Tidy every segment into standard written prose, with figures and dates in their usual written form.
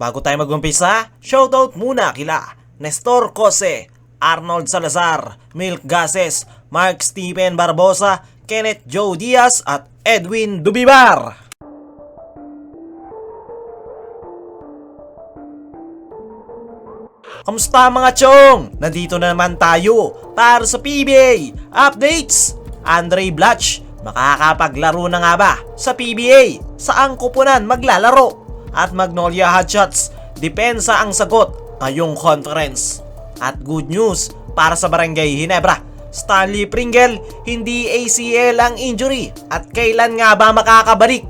Bago tayo mag-umpisa, shoutout muna kila Nestor Cose, Arnold Salazar, Milk Gases, Mark Stephen Barbosa, Kenneth Joe Diaz at Edwin Dubibar. Kamusta mga chong? Nandito na naman tayo para sa PBA updates. Andre Blatch, makakapaglaro na nga ba sa PBA? Saang kupunan maglalaro? At Magnolia Hotshots, depensa ang sagot ngayong conference. At good news para sa Barangay Ginebra, Stanley Pringle, hindi ACL ang injury at kailan nga ba makakabalik?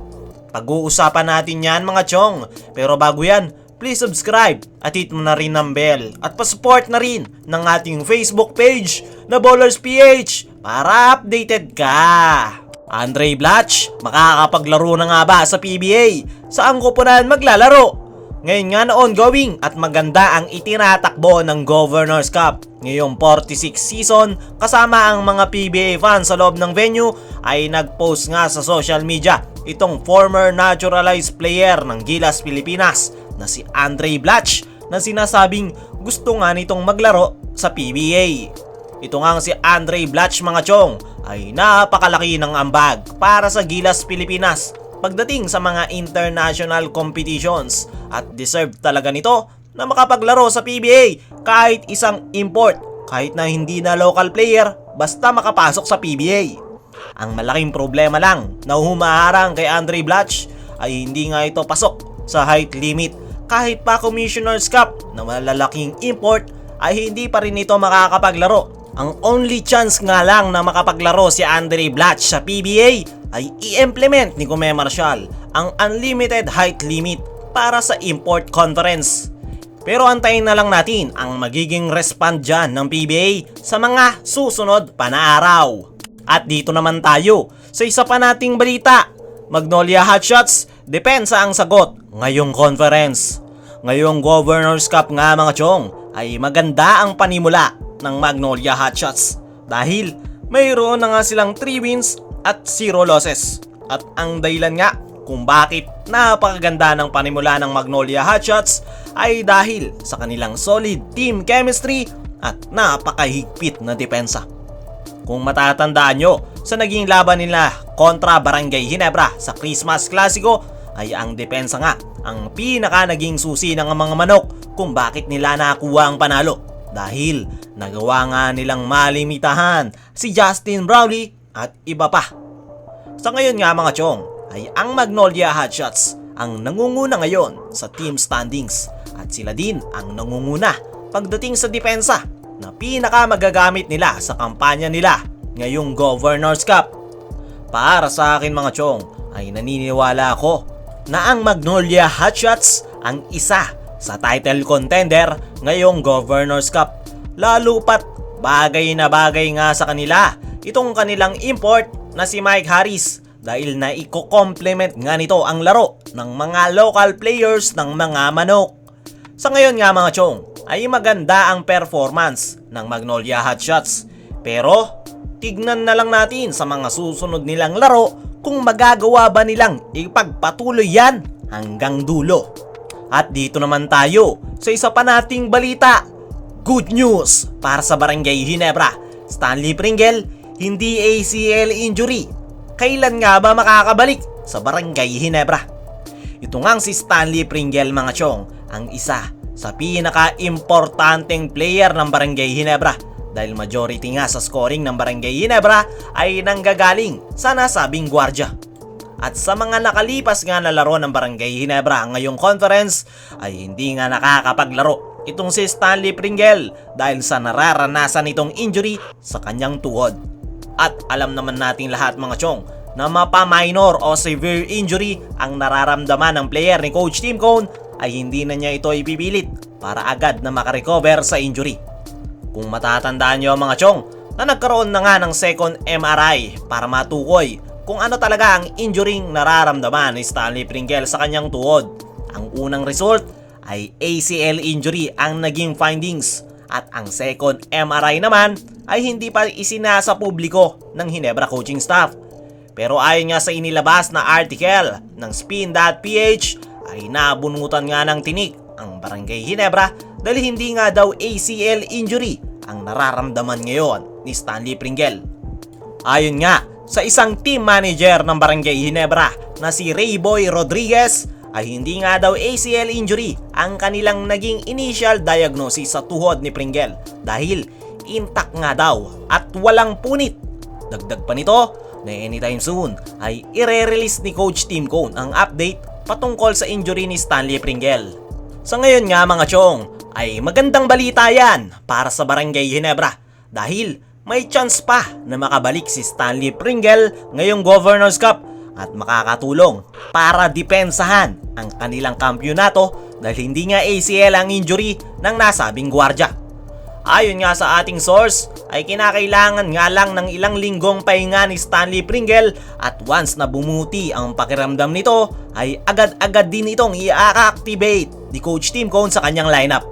Pag-uusapan natin yan mga chong. Pero bago yan, please subscribe at hit mo na rin ang bell at pa-support na rin ng ating Facebook page na Ballers PH para updated ka. Andre Blatch, makakapaglaro na nga ba sa PBA? Saan kupunan maglalaro? Ngayon nga na ongoing at maganda ang itinatakbo ng Governors Cup. Ngayong 46 season, kasama ang mga PBA fans sa loob ng venue ay nagpost nga sa social media itong former naturalized player ng Gilas Pilipinas na si Andre Blatch na sinasabing gusto nga nitong maglaro sa PBA. Ito nga si Andre Blatch mga chong ay napakalaki ng ambag para sa Gilas Pilipinas pagdating sa mga international competitions at deserve talaga nito na makapaglaro sa PBA kahit isang import, kahit na hindi na local player, basta makapasok sa PBA. Ang malaking problema lang na humaharang kay Andre Blatch ay hindi nga ito pasok sa height limit. Kahit pa Commissioner's Cup na malalaking import ay hindi pa rin ito makakapaglaro. Ang only chance nga lang na makapaglaro si Andre Blatch sa PBA ay i-implement ni Kume Marshall ang unlimited height limit para sa import conference. Pero antayin na lang natin ang magiging respond dyan ng PBA sa mga susunod pa na araw. At dito naman tayo sa isa pa nating balita. Magnolia Hotshots, depensa ang sagot ngayong conference. Ngayong Governors Cup nga mga chong ay maganda ang panimula ng Magnolia Hotshots dahil mayroon na nga silang 3 wins at 0 losses. At ang dahilan nga kung bakit napakaganda ng panimula ng Magnolia Hotshots ay dahil sa kanilang solid team chemistry at napakahigpit na depensa. Kung matatandaan nyo sa naging laban nila kontra Barangay Ginebra sa Christmas Clasico ay ang depensa nga ang pinaka naging susi ng mga manok kung bakit nila nakuha ang panalo. Dahil nagawa nga nilang malimitahan si Justin Brownlee at iba pa. Sa ngayon nga mga chong ay ang Magnolia Hotshots ang nangunguna ngayon sa team standings at sila din ang nangunguna pagdating sa depensa na pinaka magagamit nila sa kampanya nila ngayong Governors Cup. Para sa akin mga chong ay naniniwala ako na ang Magnolia Hotshots ang isa sa title contender ngayong Governors Cup. Lalo pat bagay na bagay nga sa kanila itong kanilang import na si Mike Harris dahil na i-complement nga nito ang laro ng mga local players ng mga manok. Sa ngayon nga mga chong ay maganda ang performance ng Magnolia Hotshots. Pero tignan na lang natin sa mga susunod nilang laro kung magagawa ba nilang ipagpatuloy yan hanggang dulo. At dito naman tayo sa isa pa nating balita. Good news para sa Barangay Ginebra. Stanley Pringle, hindi ACL injury. Kailan nga ba makakabalik sa Barangay Ginebra? Ito nga si Stanley Pringle mga chong, ang isa sa pinaka-importanteng player ng Barangay Ginebra dahil majority nga sa scoring ng Barangay Ginebra ay nanggagaling sa nasabing gwardya. At sa mga nakalipas nga na laro ng Barangay Ginebra ngayong conference ay hindi nga nakakapaglaro itong si Stanley Pringle dahil sa nararanasan itong injury sa kanyang tuhod. At alam naman natin lahat mga chong na mapa-minor o severe injury ang nararamdaman ng player ni Coach Tim Cone ay hindi na niya ito ipipilit para agad na makarecover sa injury. Kung matatandaan nyo mga chong na nagkaroon na nga ng second MRI para matukoy kung ano talaga ang injuring nararamdaman ni Stanley Pringle sa kanyang tuhod. Ang unang result ay ACL injury ang naging findings at ang second MRI naman ay hindi pa isinasa publiko ng Ginebra coaching staff. Pero ayon nga sa inilabas na article ng Spin.ph ay nabunutan nga ng tinik ang Barangay Ginebra dahil hindi nga daw ACL injury ang nararamdaman ngayon ni Stanley Pringle. Ayon nga sa isang team manager ng Barangay Ginebra na si Rayboy Rodriguez ay hindi nga daw ACL injury ang kanilang naging initial diagnosis sa tuhod ni Pringle dahil intact nga daw at walang punit. Dagdag pa nito na anytime soon ay ire-release ni Coach Tim Cone ang update patungkol sa injury ni Stanley Pringle. Sa ngayon nga mga chong ay magandang balita yan para sa Barangay Ginebra dahil may chance pa na makabalik si Stanley Pringle ngayong Governors Cup at makakatulong para depensahan ang kanilang kampyonato dahil hindi nga ACL ang injury ng nasabing gwardya. Ayon nga sa ating source ay kinakailangan nga lang ng ilang linggong pahinga ni Stanley Pringle at once na bumuti ang pakiramdam nito ay agad-agad din itong i-activate ni Coach Tim Cone sa kanyang lineup.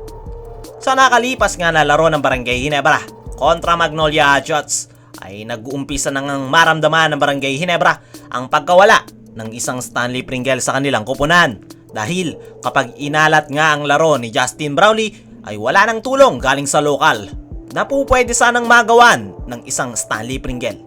Sa nakalipas nga na laro ng Barangay Ginebra kontra Magnolia Hotshots ay nag-uumpisa nang maramdaman ng Barangay Ginebra ang pagkawala ng isang Stanley Pringle sa kanilang koponan dahil kapag inalat nga ang laro ni Justin Brownlee ay wala nang tulong galing sa lokal na pwede sanang magawan ng isang Stanley Pringle.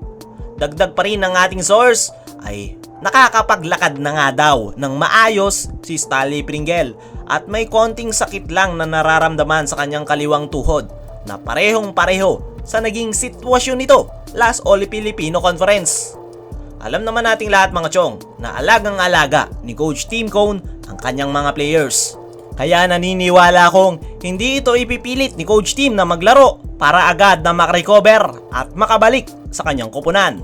Dagdag pa rin ng ating source ay nakakapaglakad na nga daw ng maayos si Stanley Pringle at may konting sakit lang na nararamdaman sa kanyang kaliwang tuhod na parehong-pareho sa naging sitwasyon nito last All Filipino Conference. Alam naman nating lahat mga chong na alagang-alaga ni Coach Tim Cone ang kanyang mga players. Kaya naniniwala kong hindi ito ipipilit ni Coach Tim na maglaro para agad na makarecover at makabalik sa kanyang koponan.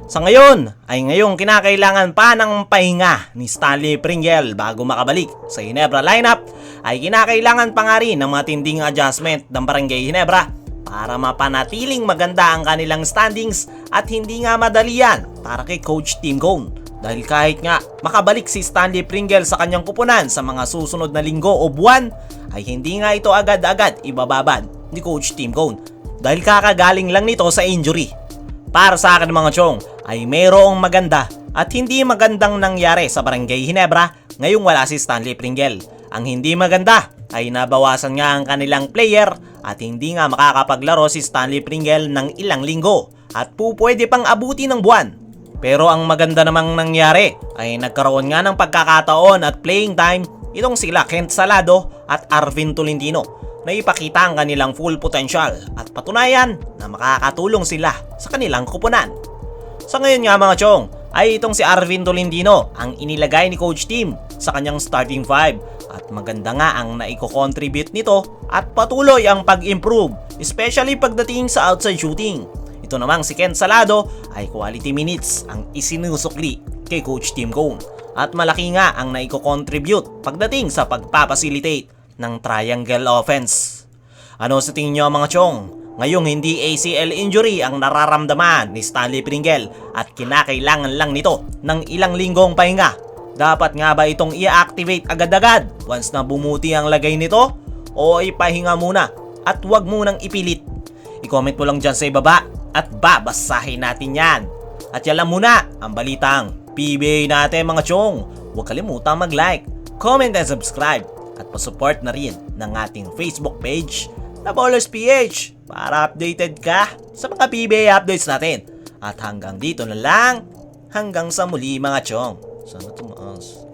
Sa ngayon ay ngayong kinakailangan pa ng pahinga ni Stanley Pringle bago makabalik sa Ginebra lineup ay kinakailangan pa nga rin ng matinding adjustment ng Barangay Ginebra para mapanatiling maganda ang kanilang standings at hindi nga madali yan para kay Coach Tim Cone. Dahil kahit nga makabalik si Stanley Pringle sa kanyang kupunan sa mga susunod na linggo o buwan, ay hindi nga ito agad-agad ibababad ni Coach Tim Cone dahil kakagaling lang nito sa injury. Para sa akin mga chong, ay mayroong maganda at hindi magandang nangyari sa Barangay Ginebra ngayong wala si Stanley Pringle. Ang hindi maganda ay nabawasan nga ang kanilang player at hindi nga makakapaglaro si Stanley Pringle ng ilang linggo at pwede pang abuti ng buwan. Pero ang maganda namang nangyari ay nagkaroon nga ng pagkakataon at playing time itong sila Kent Salado at Arvin Tolentino na ipakita ang kanilang full potential at patunayan na makakatulong sila sa kanilang kupunan. Sa ngayon nga mga chong ay itong si Arvin Tolentino ang inilagay ni Coach Tim sa kanyang starting five at maganda nga ang naiko-contribute nito at patuloy ang pag-improve especially pagdating sa outside shooting. Ito namang si Ken Salado ay quality minutes ang isinusukli kay Coach Tim Cone at malaki nga ang naiko-contribute pagdating sa pagpapacilitate ng triangle offense. Ano sa tingin nyo mga chong? Ngayong hindi ACL injury ang nararamdaman ni Stanley Pringle at kinakailangan lang nito ng ilang linggong pahinga. Dapat nga ba itong i-activate agad-agad once na bumuti ang lagay nito? O ipahinga muna at huwag munang ipilit? I-comment mo lang dyan sa ibaba at babasahin natin yan. At yan lang muna ang balitang PBA natin mga chong. Huwag kalimutang mag-like, comment and subscribe at pa-support na rin ng ating Facebook page na Ballers PH para updated ka sa mga PBA updates natin. At hanggang dito na lang, hanggang sa muli mga chong. Sana tumaas.